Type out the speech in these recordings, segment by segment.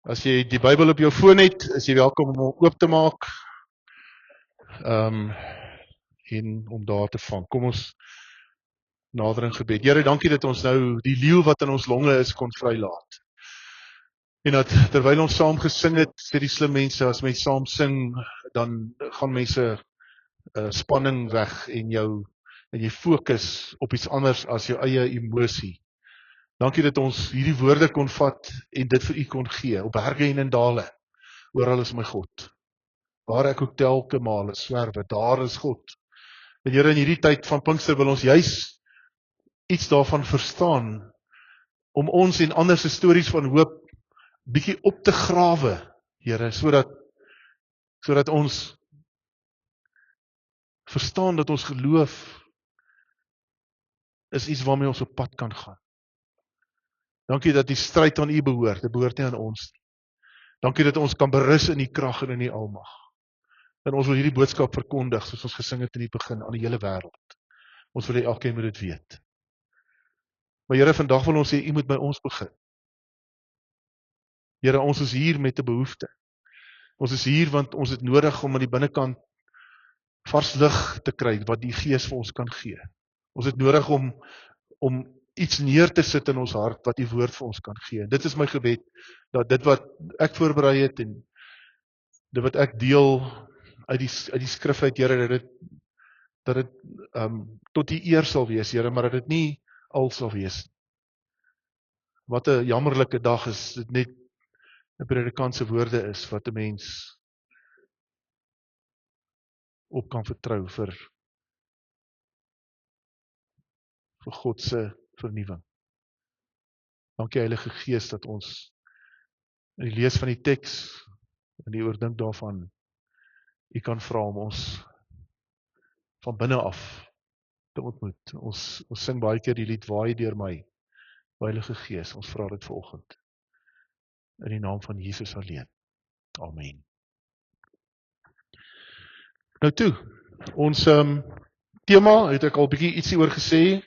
As jy die Bybel op jou foon het, is jy welkom om hom oop te maak en om daar te vang. Kom ons nader in gebed. Here, dankie dat ons nou die leeu wat in ons longe is kon vrylaat. En dat terwyl ons saam gesing het, sê die slim mense, as mense saam sing, dan gaan mense spanning weg en jy fokus op iets anders as jou eie emosie. Dankie dat ons hierdie woorde kon vat en dit vir u kon gee, op berge en in dale. Oral is my God. Waar ek ook telke male swerwe, daar is God. En Here, in hierdie tyd van Pinkster wil ons juis iets daarvan verstaan, om ons en ander se stories van hoop bietjie op te grawe, Here, sodat ons verstaan dat ons geloof is iets waarmee ons op pad kan gaan. Dankie dat die stryd aan u behoort, dit behoort nie aan ons nie. Dankie dat ons kan berus in die krag en in die almag. En ons wil hierdie boodskap verkondig, soos ons gesing het in die begin, aan die hele wêreld. Ons wil hê elkeen moet dit weet. Maar Here, vandag wil ons sê, u moet by ons begin. Here, ons is hier met 'n behoefte. Ons is hier want ons het nodig om aan die binnekant vars lig te kry, wat die Gees vir ons kan gee. Ons het nodig om iets neer te sit in ons hart, wat die woord vir ons kan gee. En dit is my gebed, dat dit wat ek voorberei het, en dit wat ek deel uit die skrif uit, Here, dat dit tot die eer sal wees, Here, maar dat dit nie al sal wees. Wat 'n jammerlike dag is, dit net 'n predikant se woorde is, wat 'n mens op kan vertrou vir God se vernuwing. Dankie Heilige Gees dat ons in die lees van die teks en die oordink daarvan u kan vra om ons van binne af te ontmoet. Ons sing baie keer die lied Waai deur my, Heilige Gees, ons vra dit vanoggend in die naam van Jesus alleen. Amen. Nou toe, ons tema het ek al bietjie ietsie oor gesê.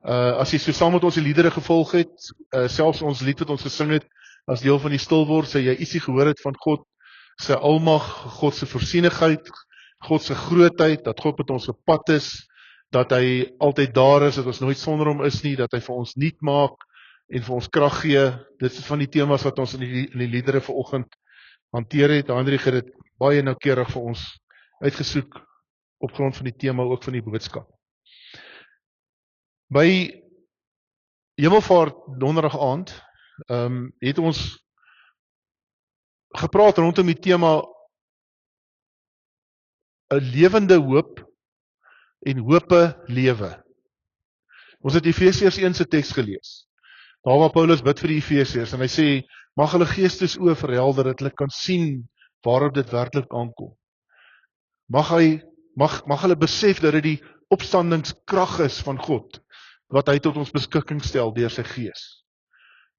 As jy so saam met ons die liedere gevolg het, selfs ons lied wat ons gesing het, as deel van die stil word, sê jy ietsie gehoor het van God se almag, God se voorsienigheid, God se grootheid, dat God met ons op pad is, dat hy altyd daar is, dat ons nooit sonder hom is nie, dat hy vir ons nuut maak en vir ons krag gee. Dit is van die temas wat ons in die liedere vanoggend hanteer het. Hendrik het dit baie noukeurig vir ons uitgesoek op grond van die tema, ook van die boodskap. By Hemelvaart donderdag aand het ons gepraat rondom die tema 'n lewende hoop en hope lewe. Ons het Efesiërs 1 se teks gelees. Daar waar Paulus bid vir die Efesiërs en hy sê, mag hulle geestesoë verhelder, dat hulle kan sien waarop dit werklik aankom. Mag hulle besef dat dit die opstandingskrag is van God, wat hy tot ons beskikking stel deur sy Gees.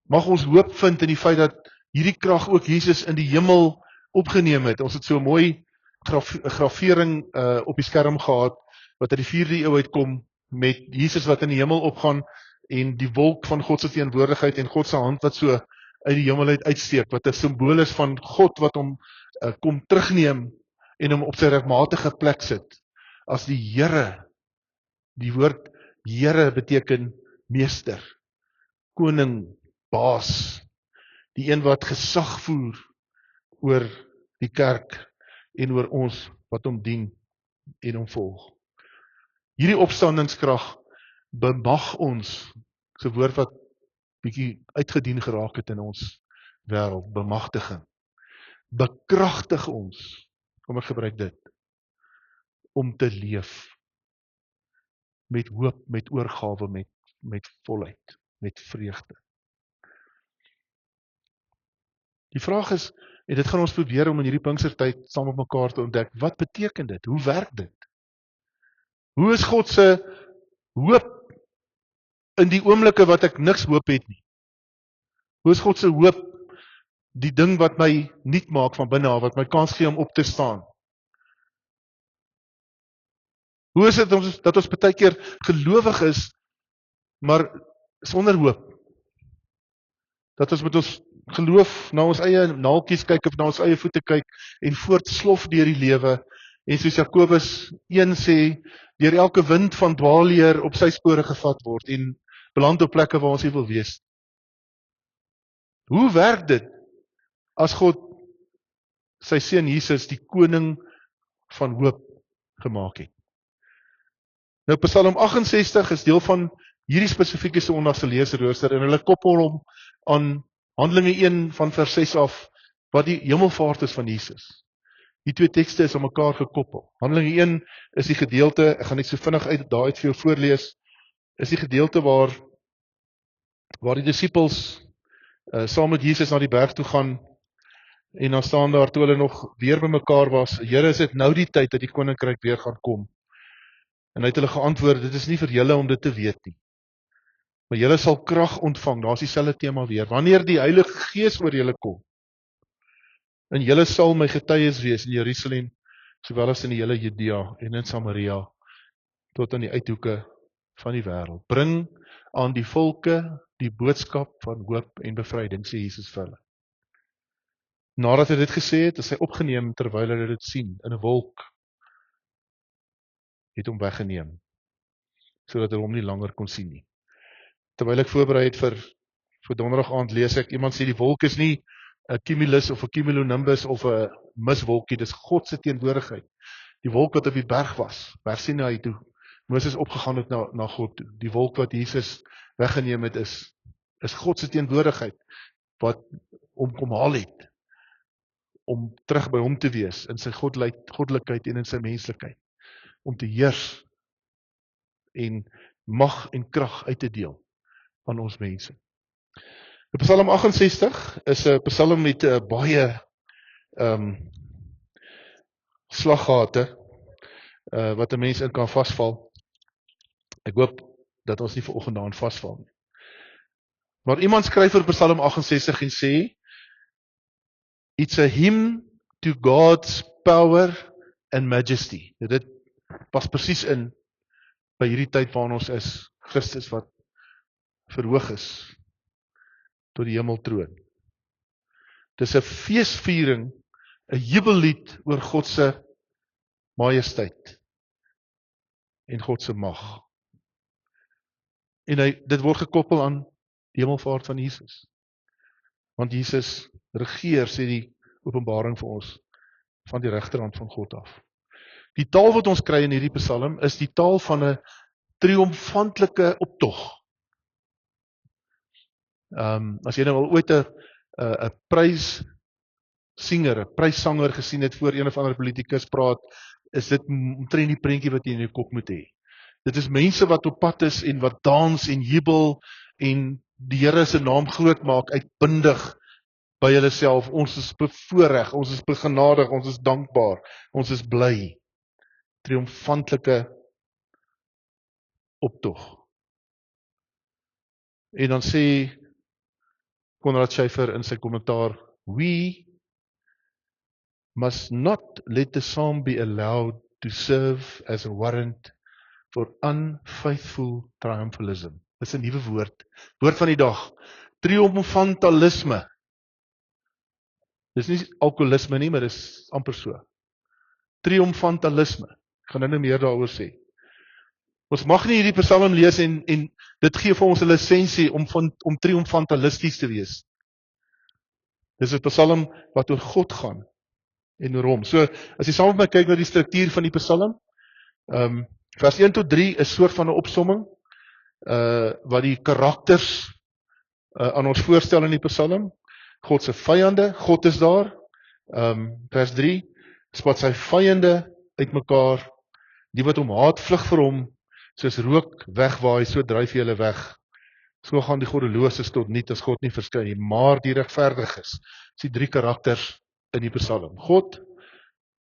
Mag ons hoop vind in die feit dat hierdie krag ook Jesus in die hemel opgeneem het. Ons het so 'n mooi gravering op die skerm gehad, wat uit die 4de eeu uitkom, met Jesus wat in die hemel opgaan, en die wolk van God se teenwoordigheid, en God se hand wat so uit die hemel uitsteek, wat 'n simbool is van God wat hom kom terugneem, en hom op sy regmatige plek sit, as die Here. Die woord Here beteken meester, koning, baas, die een wat gesag voer oor die kerk en oor ons wat hom dien en hom volg. Hierdie opstandingskrag bemag ons, so 'n woord wat bietjie uitgedien geraak het in ons wêreld, bemagtiging. Bekragtig ons, kom ek gebruik dit, om te leef met hoop, met oorgawe, met volheid, met vreugde. Die vraag is, en dit gaan ons probeer om in hierdie Pinkstertyd saam met mekaar te ontdek, wat beteken dit? Hoe werk dit? Hoe is God se hoop in die oomblikke wat ek niks hoop het nie? Hoe is God se hoop die ding wat my nuut maak van binne af, wat my kans gee om op te staan? Hoe is dit dat ons baie keer gelowig is, maar sonder hoop? Dat ons met ons geloof na ons eie naaltjies kyk of na ons eie voete kyk en voortslof deur die lewe en soos Jakobus 1 sê, deur elke wind van dwaalleer op sy spore gevat word en beland op plekke waar ons nie wil wees. Hoe werk dit as God sy seun Jesus die koning van hoop gemaak het? Nou Psalm 68 is deel van hierdie spesifieke sondagse leesrooster en hulle koppel hom aan Handelinge 1 van vers 6 af, wat die hemelvaart is van Jesus. Die twee tekste is aan mekaar gekoppel. Handelinge 1 is die gedeelte, ek gaan net so vinnig daaruit vir jou voorlees, is die gedeelte waar die disippels saam met Jesus na die berg toe gaan, en dan staan daar toe hulle nog weer by mekaar was, Here, is dit nou die tyd dat die koninkryk weer gaan kom? En hy het hulle geantwoord, dit is nie vir julle om dit te weet nie. Maar julle sal krag ontvang, daar is dieselfde tema weer, wanneer die Heilige Gees oor julle kom. En julle sal my getuies wees in Jerusalem, sowel as in die hele Judea en in Samaria, tot aan die uithoeke van die wêreld. Bring aan die volke die boodskap van hoop en bevryding, sê Jesus vir hulle. Nadat hy dit gesê het, is hy opgeneem terwyl hulle dit sien, in 'n wolk, het hom weggeneem, sodat hulle hom nie langer kon sien nie. Terwyl ek voorberei het vir donderdag aand, lees ek, iemand sê die wolk is nie 'n cumulus of 'n cumulonimbus of 'n miswolkie, dis God se teenwoordigheid. Die wolk wat op die berg was, berg Sinaï toe, Moses opgegaan het na God toe. Die wolk wat Jesus weggeneem het is God se teenwoordigheid, wat hom kom haal het, om terug by hom te wees, in sy goddelikheid en in sy menslikheid, om te heers, en mag en krag uit te deel, aan ons mense. Die Psalm 68 is 'n psalm met baie slaggate, wat 'n mens in kan vasval. Ek hoop dat ons nie vanoggend daarin vasval nie. Maar iemand skryf vir Psalm 68 en sê, it's a hymn to God's power and majesty. Dit pas presies in by hierdie tyd waarin ons is, Christus wat verhoog is tot die hemeltroon. Dis 'n feesviering, 'n jubellied oor God se majesteit en God se mag. En dit word gekoppel aan die hemelvaart van Jesus. Want Jesus regeer, sê die Openbaring vir ons, van die regterhand van God af. Die taal wat ons kry in hierdie psalm is die taal van 'n triomfantelike optog. As jy nou al ooit 'n pryssinger, 'n pryssanger gesien het voor een of ander politikus praat, is dit omtrent die prentjie wat jy in jou kop moet hê. Dit is mense wat op pad is en wat dans en jubel en die Here se naam groot maak, uitbundig by hulle self. Ons is bevoorreg, ons is begenadig, ons is dankbaar, ons is bly. Triomfantelike optog. En dan sê Konrad Schaeffer in sy kommentaar, we must not let the psalm be allowed to serve as a warrant for unfaithful triumphalism. Dis 'n nuwe woord van die dag. Triomfantalisme. Dis nie alkoholisme nie, maar dis amper so. Triomfantalisme. Ek gaan nou meer daaroor sê. Ons mag nie hierdie psalm lees en dit gee vir ons 'n lisensie om triomfantalisties te wees. Dis 'n psalm wat oor God gaan en oor hom. So, as jy saam met my kyk na die struktuur van die psalm, vers 1 tot 3 is soort van 'n opsomming, wat die karakters aan ons voorstel in die psalm. God se vyande, God is daar. Vers 3, spat sy vyande uitmekaar, die wat hom haat, vlug vir hom, soos rook wegwaai, so dryf hy hulle weg. So gaan die goddeloses tot niet as God nie verskyn nie, maar die regverdiges. Dis die 3 karakters in die psalm. God,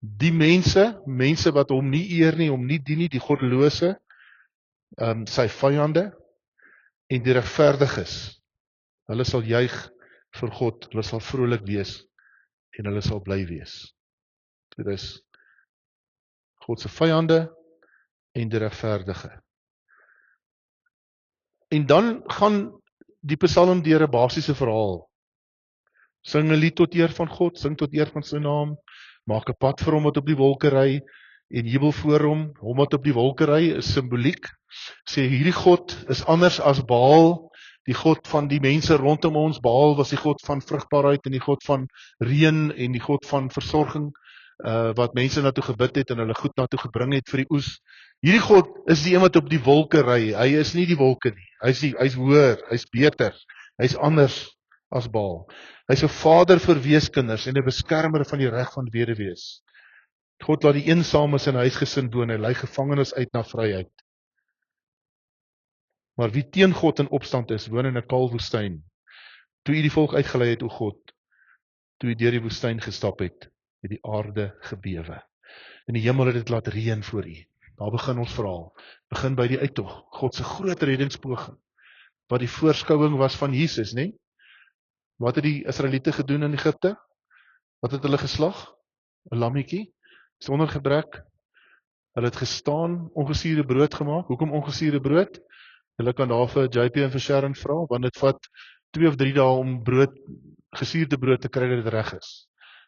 die mense wat hom nie eer nie, hom nie dien nie, die goddelose, sy vyande, en die regverdiges. Hulle sal juig vir God, hulle sal vrolik wees, en hulle sal bly wees. Dit is God se vyande en die regverdige. En dan gaan die psalm deur 'n basiese verhaal. Sing 'n lied tot eer van God, sing tot eer van sy naam, maak 'n pad vir hom wat op die wolke ry, en jubel voor hom wat op die wolke ry, is simboliek. Sê hierdie God is anders as Baal, die God van die mense rondom ons. Baal was die God van vrugbaarheid en die God van reën en die God van versorging, wat mense na toe gebid het en hulle goed na toe gebring het vir die oes. Hierdie God is die een wat op die wolke ry. Hy is nie die wolke nie. Hy's hoër, hy's beter. Hy's anders as Baal. Hy's 'n vader vir weeskinders en 'n beskermer van die reg van weduwees. God laat die eensames in sy huisgesin woon, hy lei gevangenes uit na vryheid. Maar wie teen God in opstand is, woon in 'n kaal woestyn. Toe u die volk uitgelei het, o God, toe u deur die woestyn gestap het die aarde gebewe. En die hemel het dit laat reën voor u. Daar begin ons verhaal. Begin by die uittog. God se groot reddingspoging. Wat die voorskouing was van Jesus, nê? Wat het die Israeliete gedoen in Egipte? Wat het hulle geslag? 'n Lammetjie sonder gebrek. Hulle het gestaan, ongesuurde brood gemaak. Hoekom ongesuurde brood? Hulle kan daar vir JP en vir Sharon vra, want dit vat 2 of 3 dae om gesuurde brood te kry dat dit reg is.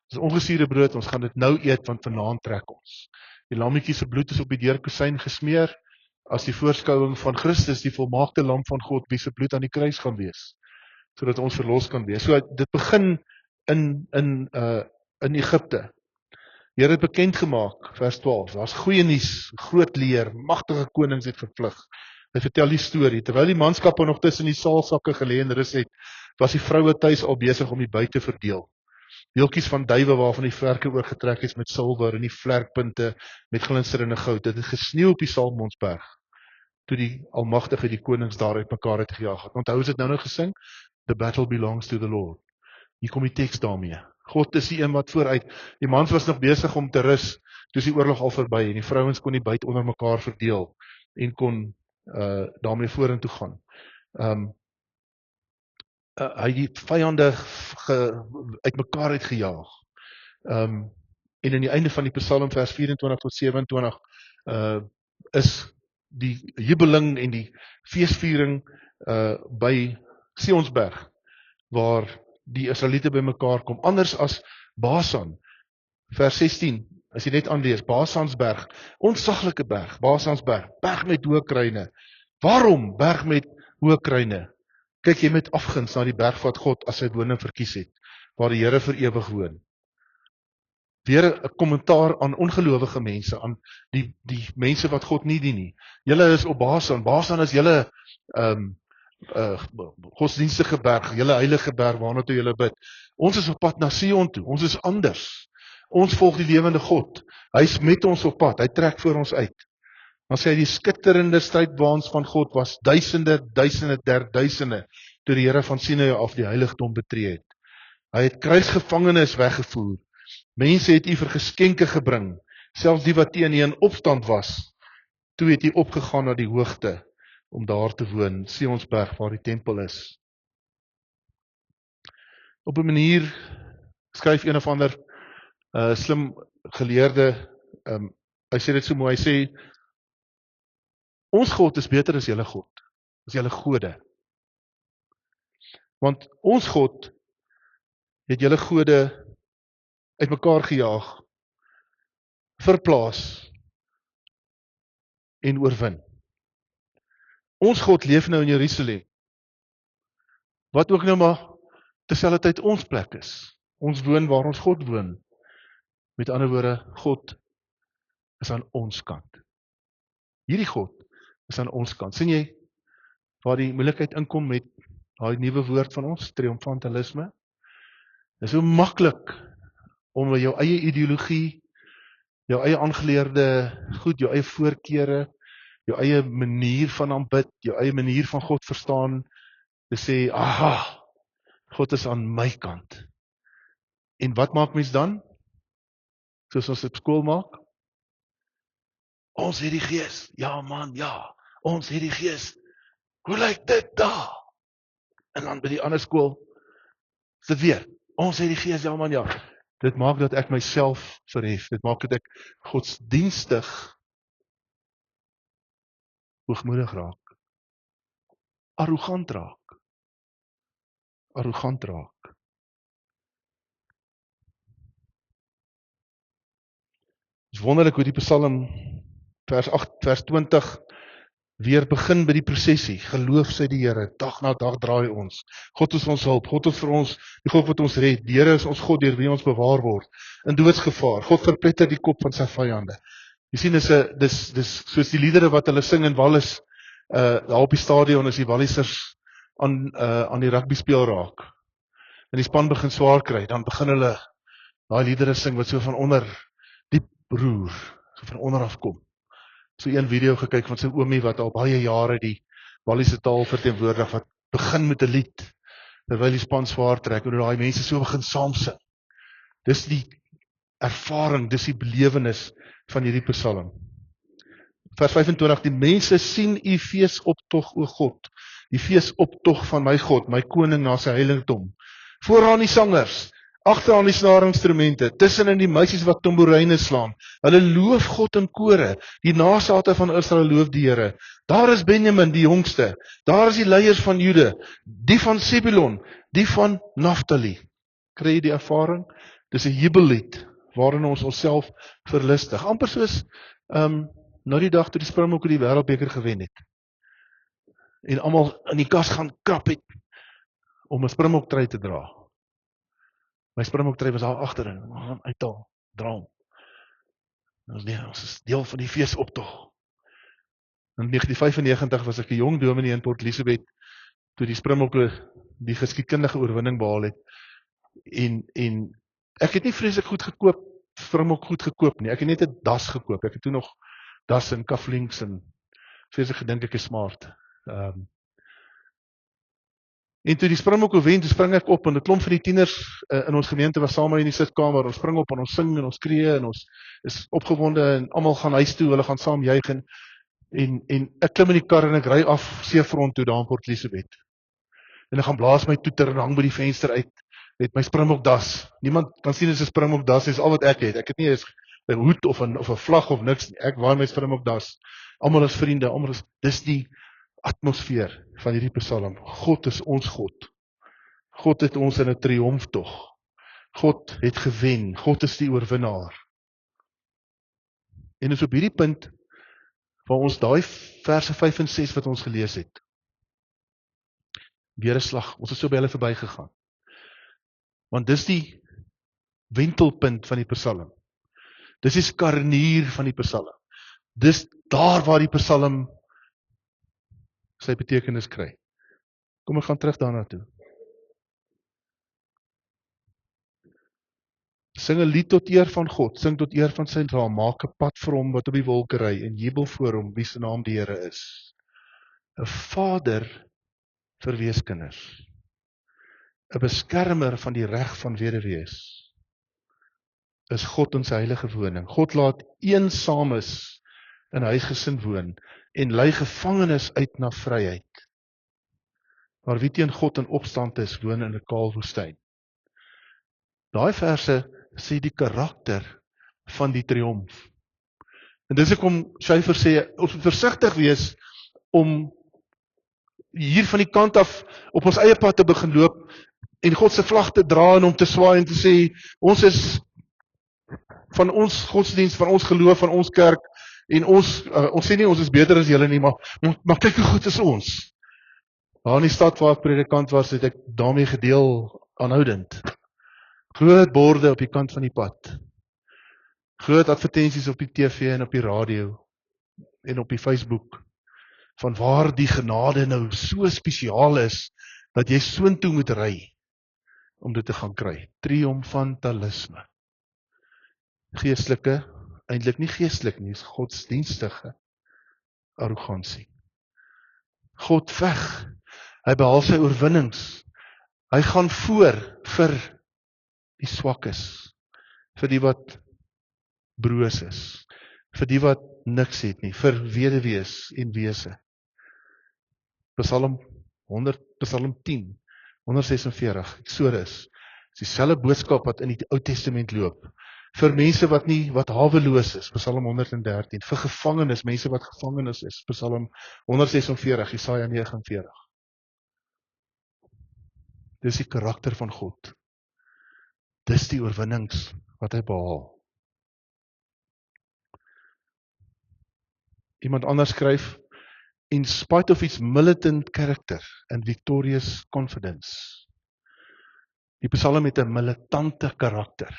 Dis ongesuurde brood, ons gaan dit nou eet, want vanaand trek ons. Die lammetjie se bloed is op die deurkusyn gesmeer, as die voorskouing van Christus, die volmaakte lam van God, wie se bloed aan die kruis gaan wees, sodat ons verlos kan wees. So dit begin in Egipte. Die Here het bekend gemaak, vers 12, daar's goeie nuus, groot leer, magtige konings het gevlug. Hy vertel die storie, terwyl die manskappe nog tussen die saalsakke gelê en rus het, was die vroue tuis al besig om die byt te verdeel. Deeltjies van duiwe waarvan die vlerke oorgetrek is met silwer en die vlerkpunte met glinsterende goud. Dit het gesneeu op die Salmonsberg, toe die Almagtige die konings daar uitmekaar het gejaag het. Onthou is dit nou gesing? The battle belongs to the Lord. Hier kom die teks daarmee. God is die een wat vooruit. Die mans was nog besig om te rus, toe is die oorlog al verby en die vrouens kon die byt onder mekaar verdeel en kon daarmee vorentoe gaan. Hy die vyande uitmekaar uitgejaag. En in die einde van die Psalm vers 24 tot 27 is die jubeling en die feesviering by Sionsberg, waar die Israeliete by mekaar kom, anders as Basan. Vers 16, as jy net aanlees, Basansberg, onsaglike berg, Basansberg, berg met hoë kruine. Waarom berg met hoë kruine? Kyk jy met afguns na die berg wat God as sy woning verkies het, waar die Here vir ewig woon. Weer 'n kommentaar aan ongelowige mense, aan die mense wat God nie dien nie. Julle is op Basan. Basan is julle godsdienstige berg, julle heilige berg waarna toe julle bid. Ons is op pad na Sion toe. Ons is anders. Ons volg die lewende God. Hy's met ons op pad. Hy trek voor ons uit. Dan sê hy die skitterende strydwaans van God was duisende, duisende toe die Here van Sinai af die heiligdom betree het. Hy het kruisgevangenes weggevoer. Mense het u vir geskenke gebring, selfs die wat teen u in opstand was. Toe het u opgegaan na die hoogte om daar te woon, Sionsberg waar die tempel is. Op 'n manier skryf een of ander slim geleerde, hy sê dit so mooi, hy sê ons God is beter as julle God, as julle gode. Want ons God het julle gode uitmekaar gejaag, verplaas en oorwin. Ons God leef nou in Jerusalem, wat ook nou maar terselfdertyd ons plek is. Ons woon waar ons God woon. Met ander woorde, God is aan ons kant. Hierdie God is aan ons kant. Sien jy waar die moeilikheid inkom met daai nuwe woord van ons, triomfantalisme? Dit is so maklik om jou eie ideologie, jou eie aangeleerde goed, jou eie voorkeure, jou eie manier van aanbid, jou eie manier van God verstaan, te sê, aha, God is aan my kant. En wat maak mens dan? Soos ons op skool maak? Ons het die Gees. Ja man, ja. Ons het die Gees. Hoe lyk dit daar? En dan by die ander skool, is dit weer. Ons het die Gees, ja man, ja. Dit maak dat ek myself verhef. Dit maak dat ek godsdienstig hoogmoedig raak. Arrogant raak. is wonderlik hoe die Psalm vers 8, vers 20 weer begin by die prosesie. Geloof sy die Here, dag na dag draai ons. God is ons hulp, God is vir ons, die God wat ons red. Die Here is ons God, deur wie ons bewaar word in doodsgevaar. God verpletter die kop van sy vyande. Jy sien, dis soos die liedere wat hulle sing in Wallis, daar op die stadion as die Wallisers aan die rugby speel raak. En die span begin swaar kry, dan begin hulle daai liedere sing wat so van onder diep roer, so van onder af kom. So een video gekyk van sy oomie wat al baie jare die Walliese taal verteenwoordig, wat begin met 'n lied terwyl die span swaar trek en hoe daai mense so begin saam sing. Dis die ervaring, dis die belewenis van hierdie Psalm. Vers 25, die mense sien u feesoptog, o God, die feesoptog van my God, my koning na sy heiligdom. Vooraan die sangers, agteraan die snaarinstrumente, tussenin die meisies wat tamboeryne slaan. Hulle loof God in kore, die nasate van Israel loof die Here. Daar is Benjamin, die jongste, daar is die leiers van Jude, die van Sebulon, die van Naftali. Kry jy die ervaring? Dis 'n jubellied waarin ons onsself verlustig. Amper soos nou die dag toe die Springbokke die Wêreldbeker gewen het. En almal in die kas gaan krap het om 'n Springbok trui te dra. My Springbok trui was daar agterin. Ons gaan uithaal, dra hom. Ons is deel van die feesoptog. In 1995 was ek 'n jong dominee in Port Elizabeth toe die Springbokke die geskiedkundige oorwinning behaal het. En ek het nie vreeslik Springbok goed gekoop nie. Ek het net 'n das gekoop. Ek het toe nog das en cufflinks en vreeslik gedink ek is smart. En toe die Springbokke wen, toe spring ek op en 'n klomp van die tieners in ons gemeente was saam in die sitkamer. Ons spring op en ons sing en ons skree en ons is opgewonde en almal gaan huis toe, hulle gaan saam juig en ek klim in die kar en ek ry af seefront toe daar in Port Elizabeth. En ek gaan blaas my toeter en hang by die venster uit met my Springbok das. Niemand kan sien as 'n Springbok das, dis al wat ek het. Ek het nie eens 'n hoed of 'n vlag of niks nie. Ek waai my Springbok das. Almal is vriende, dis die atmosfeer van hierdie Psalm. God is ons God. God het ons in 'n triomftog. God het gewen. God is die oorwinnaar. En is op hierdie punt waar ons daai verse 5 en 6 wat ons gelees het. Weer 'n slag. Ons het so by hulle verbygegaan. Want dis die wentelpunt van die Psalm. Dis die skarnier van die Psalm. Dis daar waar die Psalm sy betekenis kry. Kom ek gaan terug daarna toe. Sing 'n lied tot eer van God, sing tot eer van sy naam, maak 'n pad vir hom wat op die wolke ry en jubel voor hom wie se naam die Here is. 'n Vader vir weeskinders. 'n Beskermer van die reg van wederwees. Is God in sy heilige woning. God laat eensames in huisgesin woon en lei gevangenes uit na vryheid. Maar wie teen God in opstand is, woon in 'n kaal woestyn. Daai verse sê die karakter van die triomf. En dis hoekom Schaeffer sê, ons moet versigtig wees om hier van die kant af op ons eie pad te begin loop en God se vlag te dra en om te swaai en te sê, ons is van ons godsdienst, van ons geloof, van ons kerk, en ons sê nie ons is beter as julle nie, maar kyk hoe goed is ons. Daar in die stad waar ek predikant was, het ek daarmee gedeel aanhoudend. Groot borde op die kant van die pad. Groot advertensies op die TV en op die radio en op die Facebook van waar die genade nou so spesiaal is dat jy soontoe moet ry om dit te gaan kry. Triomfantalisme. Geestelike, eintlik nie geestelik nie, is godsdienstige arrogansie. God veg. Hy behaal sy oorwinnings. Hy gaan voor vir die swakkes, vir die wat broos is, vir die wat niks het nie, vir weduwees en wese. Psalm 10, 146, Exodus, is dieselfde boodskap wat in die Ou Testament loop, vir mense wat haweloos is, Psalm 113, vir gevangenes, mense wat gevangenes is, Psalm 146, Jesaja 49. Dis die karakter van God. Dis die oorwinnings wat hy behaal. Iemand anders skryf, in spite of its militant character and victorious confidence. Die Psalm het 'n militante karakter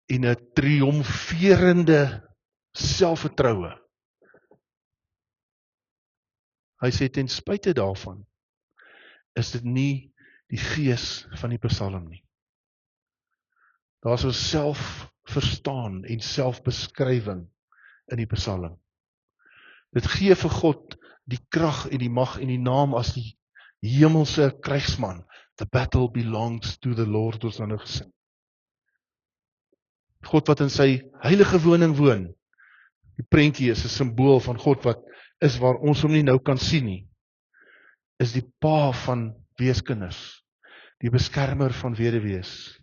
en 'n triomferende selfvertroue. Hy sê ten spyte daarvan is dit nie die gees van die Psalm nie. Daar is 'n selfverstaan en selfbeskrywing in die Psalm. Dit gee vir God die krag en die mag en die naam as die hemelse krygsman. The battle belongs to the Lord, ons dan nou gesing. God wat in sy heilige woning woon. Die prentjie is 'n simbool van God wat is waar ons hom nie nou kan sien nie. Is die pa van weeskinders, die beskermer van weduwees,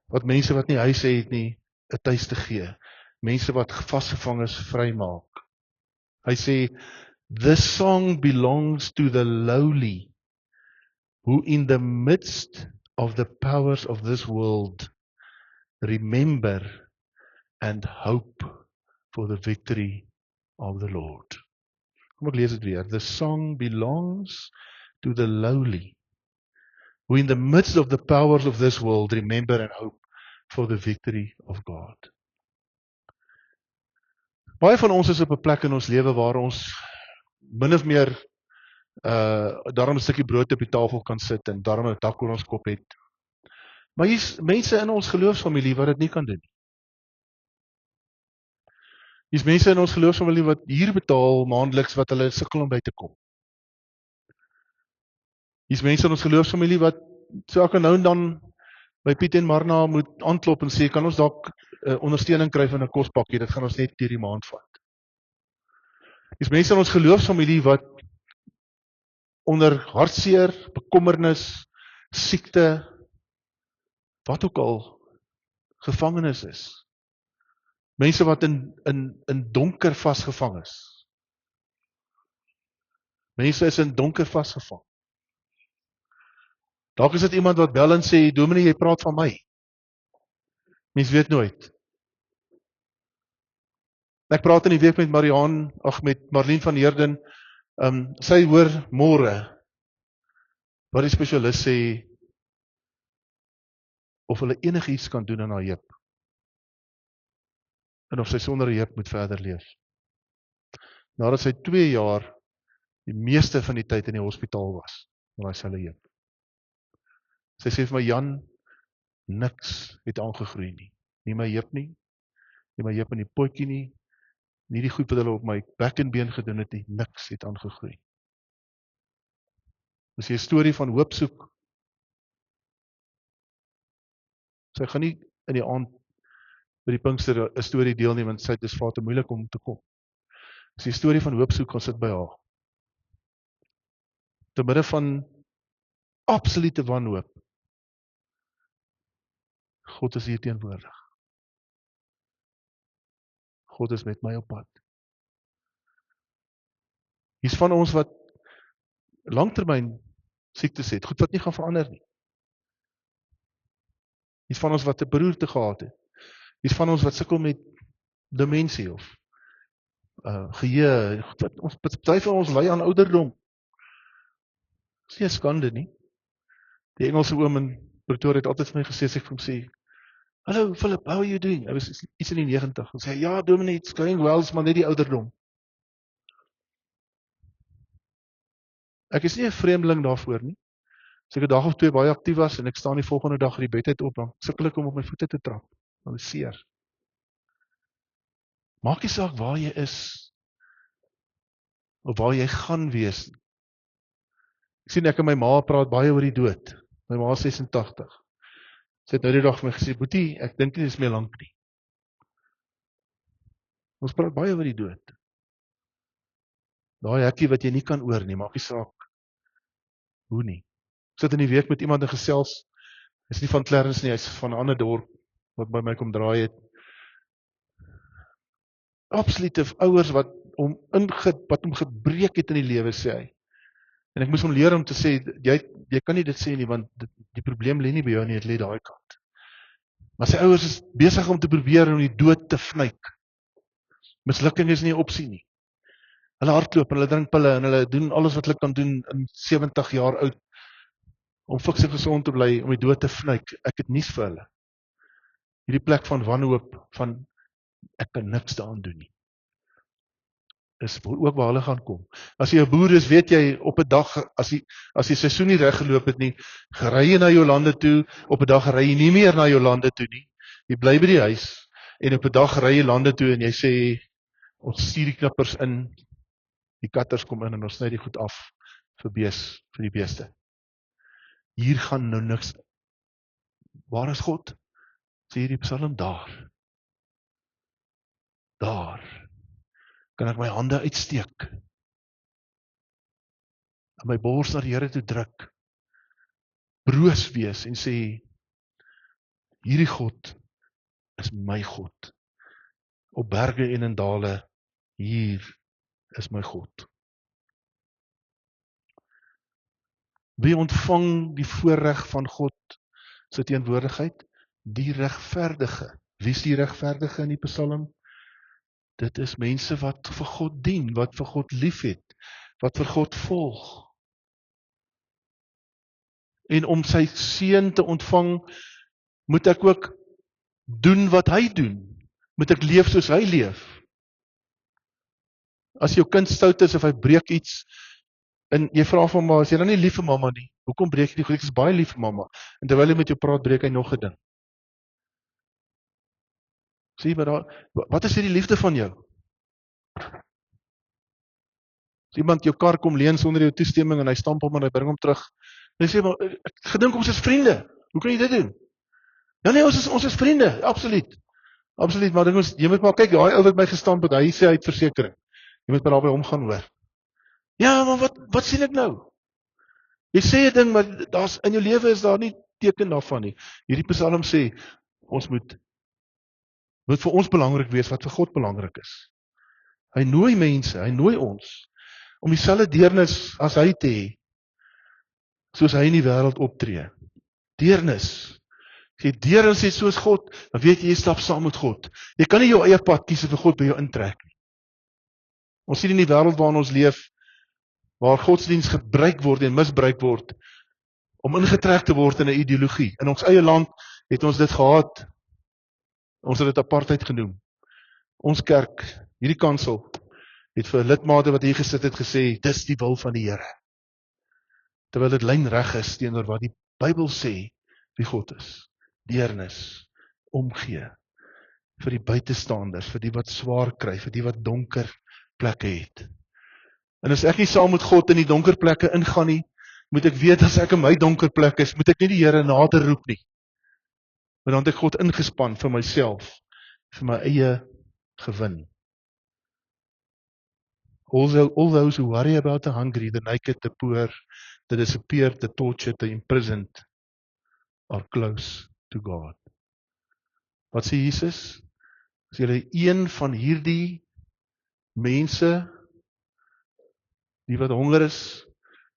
wat mense wat nie huise het nie, 'n tuis te gee, mense wat vasgevang is vrymaak. Hy sê, this song belongs to the lowly, who in the midst of the powers of this world remember and hope for the victory of the Lord. Kom ek lees dit weer. The song belongs to the lowly, who in the midst of the powers of this world remember and hope for the victory of God. Baie van ons is op 'n plek in ons lewe waar ons min of meer daarom 'n stukkie brood op die tafel kan sit en daarom 'n dak oor ons kop het. Maar hier's mense in ons geloofsfamilie wat dit nie kan doen. Hier's mense in ons geloofsfamilie wat huur betaal maandeliks wat hulle sukkel om by te kom. Hier's mense in ons geloofsfamilie wat so elke nou en dan by Piet en Marna moet aanklop en sê, kan ons dalk ondersteuning kry van 'n kospakkie, dit gaan ons net deur die maand vat. Hier's mense in ons geloofsfamilie wat onder hartseer, bekommernis, siekte, wat ook al, gevangenes is. Mense wat in donker vasgevang is. Mense is in donker vasgevang. Dalk is dit iemand wat bel en sê, Dominee, jy praat van my. Mens weet nooit. Ek praat in die week met met Marlene van Heerden. Sy hoor môre wat die spesialis sê of hulle enigiets kan doen aan haar heup. En of sy sonder 'n heup moet verder leef. Nadat sy 2 jaar die meeste van die tyd in die hospitaal was, met haar selfe heup. Sy sê vir my, Jan, niks het aangegroei nie. Nie my heup nie, nie my heup in die potjie nie, nie die goed wat hulle op my bek en been gedoen het nie, niks het aangegroei. Dis 'n storie van hoop soek. Sy gaan nie in die aand by die Pinkster 'n storie deelneem want sy is vir te moeilik om te kom. Dis 'n storie van hoop soek, gaan sit by haar. Te midde van absolute wanhoop. God is hier teenwoordig. God is met my op pad. Hier's van ons wat langtermyn siektes het, goed wat nie gaan verander nie. Hier's van ons wat 'n beroerte gehad het. Hier's van ons wat sukkel met demensie of geheue, ons party van ons ly aan ouderdom. Dis nie 'n skande nie. Die Engelse oom in Pretoria het altyd vir my gesê, as ek vir hom sê, hallo Philip, how are you doing? Hy was iets in die 90. En sê, ja Dominee, it's going well, is maar net die ouderdom. Ek is nie 'n vreemdeling daarvoor nie. As ek 'n dag of 2 baie aktief was en ek staan die volgende dag uit die bed uit op, dan sukkel ek om op my voete te trap. Dan is seer. Maak nie saak waar jy is of waar jy gaan wees. Ek sien ek en my ma praat baie oor die dood. My ma is 86. Sy het nou die dag vir my gesê, Boetie, ek dink nie dis meer lank nie. Ons praat baie oor die dood. Daai hekkie wat jy nie kan oor nie, maak nie saak hoe nie. Ek sit in die week met iemand en gesels. Hy is nie van Clarence nie, hy is van 'n ander dorp wat by my kom draai het. Absolute ouers wat hom gebreek het in die lewe, sê hy. En ek moes hom leer om te sê, jy kan nie dit sê nie, want die probleem lê nie by jou nie, dit lê daai kant. Maar sy ouers is besig om te probeer om die dood te vnyk. Mislukking is nie 'n opsie nie. Hulle hardloop, hulle drink pille en hulle doen alles wat hulle kan doen in 70 jaar oud om fiks en gesond te bly, om die dood te vnyk. Ek het nuus vir hulle. Hierdie plek van wanhoop, van ek kan niks daaraan doen nie. Is ook waar hulle gaan kom. As jy 'n boer is, weet jy op 'n dag as die seisoen nie reg geloop het nie, ry jy na jou lande toe, op 'n dag ry jy nie meer na jou lande toe nie. Jy bly by die huis en op 'n dag ry jy lande toe en jy sê ons stuur die knippers in, die katters kom in en ons sny die goed af vir die beeste. Hier gaan nou niks. Waar is God? Sê hierdie Psalm daar. Daar kan ek my hande uitsteek en my bors na die Here toe druk, broos wees en sê, hierdie God is my God. Op berge en in dale, hier is my God. Wie ontvang die voorreg van God se teenwoordigheid? Die regverdige. Wie is die regverdige in die Psalm? Dit is mense wat vir God dien, wat vir God liefhet, wat vir God volg. En om sy seën te ontvang, moet ek ook doen wat hy doen. Moet ek leef soos hy leef. As jou kind stout is of hy breek iets, en jy vra van mamma, is jy dan nie lief vir mamma nie? Hoekom breek jy die goed? Ek is baie lief vir mamma. En terwyl hy met jou praat, breek hy nog 'n ding. Sê maar daar, wat is hierdie liefde van jou? As iemand jou kar kom leen sonder jou toestemming en hy stamp hom en hy bring hom terug, en hy sê maar ek gedink ons is vriende. Hoe kan jy dit doen? Ja nee, ons is vriende, absoluut. Absoluut, maar jy moet maar kyk, daai ou wat my gestamp het, hy sê hy het versekering. Jy moet maar daar by hom gaan hoor. Ja, maar wat sien ek nou? Jy sê 'n ding, maar in jou lewe is daar nie teken daarvan nie. Hierdie Psalm sê, ons moet vir ons belangrik wees wat vir God belangrik is. Hy nooi mense, hy nooi ons om dieselfde deernis as hy te hê, soos hy in die wêreld optree. Deernis. As jy deernis het soos God, dan weet jy stap saam met God. Jy kan nie jou eie pad kies vir God by jou intrek nie. Ons sien in die wêreld waarin ons leef, waar godsdiens gebruik word en misbruik word, om ingetrek te word in 'n ideologie. In ons eie land het ons dit gehad. Ons het dit apartheid genoem. Ons kerk, hierdie kansel, het vir lidmate wat hier gesit het gesê, dis die wil van die Here. Terwyl dit lynreg is teenoor wat die Bybel sê wie God is. Deernis, omgee vir die buitestanders, vir die wat swaar kry, vir die wat donker plekke het. En as ek nie saam met God in die donker plekke ingaan nie, moet ek weet as ek in my donker plek is, moet ek nie die Here nader roep nie. Want dan het ek God ingespan vir myself, vir my eie gewin. All those who worry about the hungry, the naked, the poor, the disappeared, the tortured, the imprisoned, are close to God. Wat sê Jesus? As jy een van hierdie mense, die wat honger is,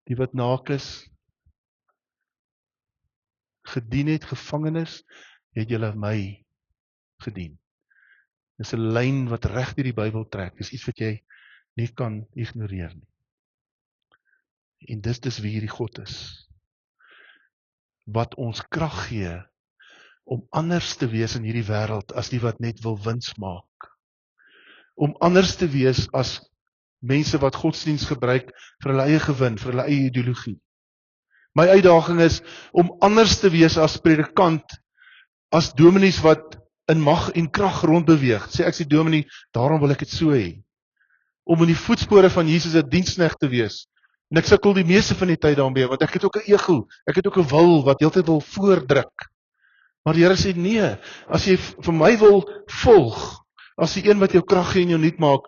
die wat naak is, gedien het, gevangenes, het julle my gedien. Dis 'n lyn wat reg deur die Bybel trek. Dis iets wat jy nie kan ignoreer nie. En dis wie hierdie God is. Wat ons krag gee om anders te wees in hierdie wêreld as die wat net wil wins maak. Om anders te wees as mense wat godsdiens gebruik vir hulle eie gewin, vir hulle eie ideologie. My uitdaging is om anders te wees as predikant, as dominees wat in mag en krag rondbeweeg. Sê ek sê dominee, daarom wil ek dit so hê. Om in die voetspore van Jesus 'n diensknegt te wees. En ek sukkel die meeste van die tyd daarmee, want ek het ook 'n ego, ek het ook 'n wil wat heeltyd wil voordruk. Maar die Here sê nee, as jy vir my wil volg, as die een wat jou krag gee en jou nuut maak,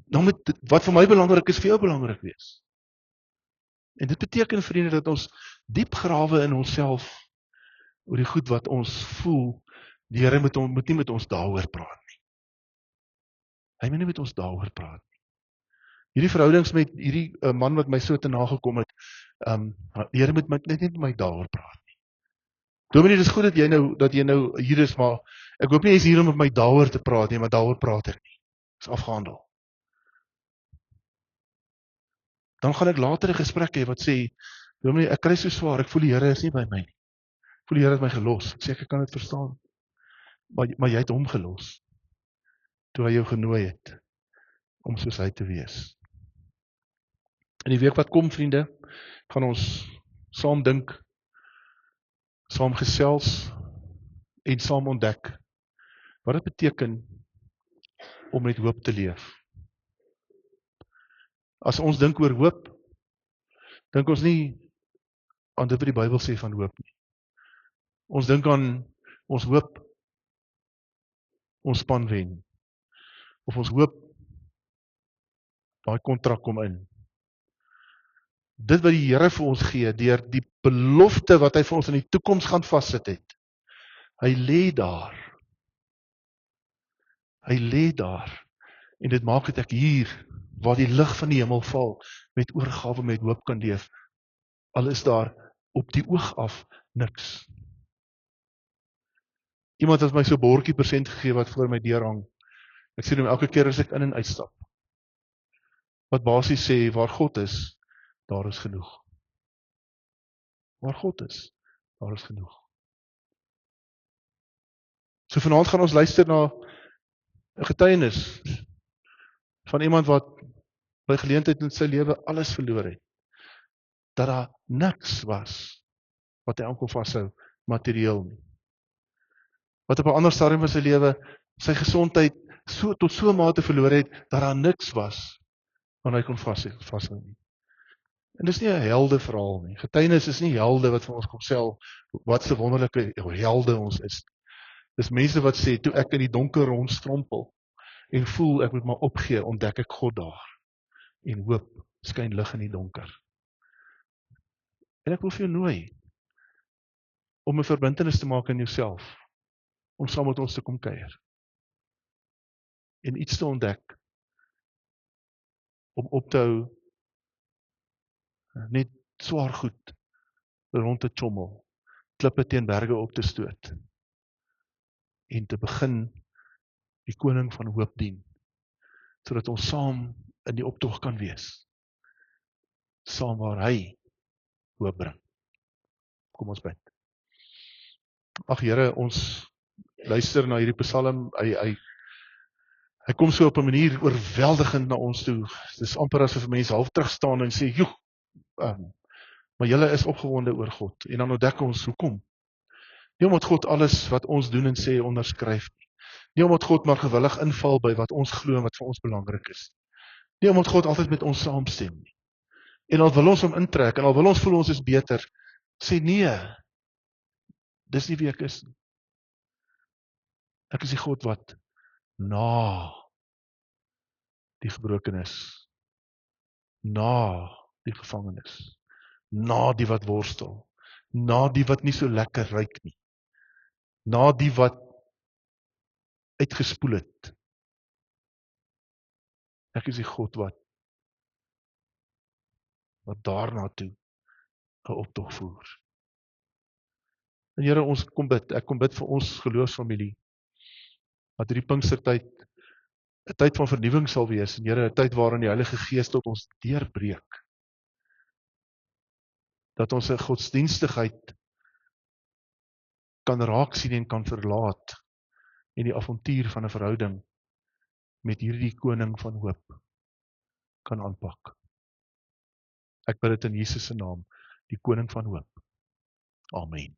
dan moet wat vir my belangrik is vir jou belangrik wees. En dit beteken, vriende, dat ons diep grawe in onsself oor die goed wat ons voel, die Here moet nie met ons daaroor praat nie. Hy moet nie met ons daaroor praat nie. Hierdie verhoudings met hierdie man wat my so te nagekom het, die Here moet net met my daaroor praat nie. Dominee, dit is goed dat jy nou hier is, maar ek hoop nie jy is hier om met my daaroor te praat nie, maar daaroor praat ek nie. Dis afgehandel. Dan gaan ek later 'n gesprek hê wat sê, Dominee, ek kry so swaar, ek voel die Here is nie by my nie. Ek voel die Here het my gelos. Ek sê ek kan dit verstaan. Maar jy het hom gelos toe hy jou genooi het om soos hy te wees. In die week wat kom, vriende, gaan ons saam dink, saam gesels en saam ontdek wat dit beteken om met hoop te leef. As ons dink oor hoop, dink ons nie aan dit wat die Bybel sê van hoop nie. Ons dink aan ons hoop ons span wen. Of ons hoop daai kontrak kom in. Dit wat die Here vir ons gee, deur die belofte wat hy vir ons in die toekoms gaan vassit het. Hy lê daar. Hy lê daar. En dit maak dat ek hier, waar die lig van die hemel val, met oorgawe, met hoop kan leef. Al is daar op die oog af niks. Iemand het my so 'n bordjie persent gegee wat voor my deur hang. Ek sien hom elke keer as ek in en uitstap. Wat basies sê, waar God is, daar is genoeg. Waar God is, daar is genoeg. So vanaand gaan ons luister na 'n getuienis van iemand wat by geleentheid in sy lewe alles verloor het. Dat daar niks was wat hy aan kon vashou, materieel nie. Wat op 'n ander stadium in sy lewe, sy gesondheid tot so 'n mate verloor het, dat daar niks was wat hy kon vashou nie. En dis nie 'n helde verhaal nie. Getuienis is nie helde wat vir ons kom sê wat se wonderlike helde ons is. Dis mense wat sê, toe ek in die donker rondstrompel en voel ek moet maar opgee, ontdek ek God daar. En hoop skyn lig in die donker. En ek wil vir jou nooi om 'n verbintenis te maak in jouself, om saam met ons te kom kuier. En iets te ontdek, om op te hou, net swaar goed rond te chommel, klippe teen berge op te stoot, en te begin die koning van hoop dien, sodat ons saam in die optog kan wees, saam waar hy hoop bring. Kom ons bid. Ag Here, ons luister na hierdie psalm, hy kom so op 'n manier oorweldigend na ons toe. Dis amper asof mense half terug staan en sê, joe, maar julle is opgewonde oor God. En dan ontdek ons, hoekom? Nie omdat God alles wat ons doen en sê onderskryf nie. Nie omdat God maar gewillig inval by wat ons glo en wat vir ons belangrik is. Nie omdat God altyd met ons saamstem nie. En al wil ons hom intrek, en al wil ons voel ons is beter, sê nee, dis nie wie ek is nie. Ek is die God wat na die gebrokenis, na die gevangenis, na die wat worstel, na die wat nie so lekker ruik nie, na die wat uitgespoel het. Ek is die God wat daarna toe 'n optog voer. En Here, ons kom bid, ek kom bid vir ons geloofsfamilie, dat hierdie Pinkstertyd 'n tyd van vernuwing sal wees, en Here, 'n tyd waarin die Heilige Gees tot ons deurbreek. Dat ons 'n godsdienstigheid kan raak sien en kan verlaat, en die avontuur van 'n verhouding met hierdie koning van hoop kan aanpak. Ek bid dit in Jesus se naam, die koning van hoop. Amen.